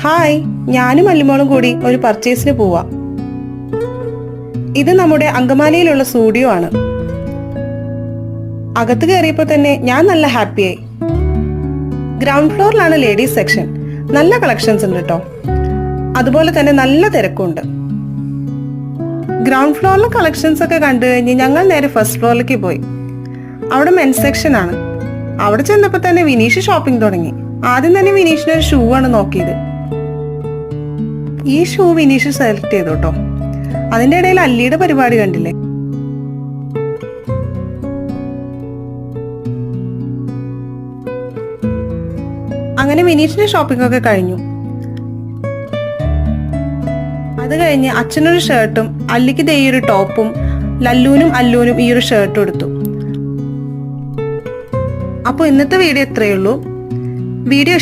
Hi, ഞാനും അല്ലിമോളും കൂടി ഒരു പർച്ചേസിന് പോവാ. ഇത് നമ്മുടെ അങ്കമാലിയിലുള്ള സ്റ്റുഡിയോ ആണ്. അകത്ത് കയറിയപ്പോൾ തന്നെ ഞാൻ നല്ല ഹാപ്പിയായി. ഗ്രൗണ്ട് ഫ്ലോറിലാണ് ലേഡീസ് സെക്ഷൻ. നല്ല കളക്ഷൻസ് ഉണ്ട് കേട്ടോ. അതുപോലെ തന്നെ നല്ല തിരക്കുണ്ട്. ഗ്രൗണ്ട് ഫ്ലോറിലെ കളക്ഷൻസ് ഒക്കെ കണ്ടു കഴിഞ്ഞ് ഞങ്ങൾ നേരെ ഫസ്റ്റ് ഫ്ലോറിലേക്ക് പോയി. അവിടെ മെൻസ് സെക്ഷൻ ആണ്. അവിടെ ചെന്നപ്പോൾ തന്നെ വിനീഷ് ഷോപ്പിംഗ് തുടങ്ങി. ആദ്യം തന്നെ വിനീഷിന് ഒരു ഷൂ ആണ് നോക്കിയത്. ഈ ഷൂ വിനീഷ് സെലക്ട് ചെയ്തു കേട്ടോ. അതിന്റെ ഇടയിൽ അല്ലിയുടെ പരിപാടി കണ്ടില്ലേ. അങ്ങനെ വിനീഷിന്റെ ഷോപ്പിംഗ് ഒക്കെ കഴിഞ്ഞു. അത് കഴിഞ്ഞ് അച്ഛനൊരു ഷർട്ടും അല്ലിക്ക് ദേ ഈ ഒരു ടോപ്പും ലല്ലൂനും അല്ലൂനും ഈ ഒരു ഷർട്ടും എടുത്തു. അപ്പോൾ ഇന്നത്തെ വീഡിയോ ഇത്രയേ ഉള്ളൂ. വീഡിയോ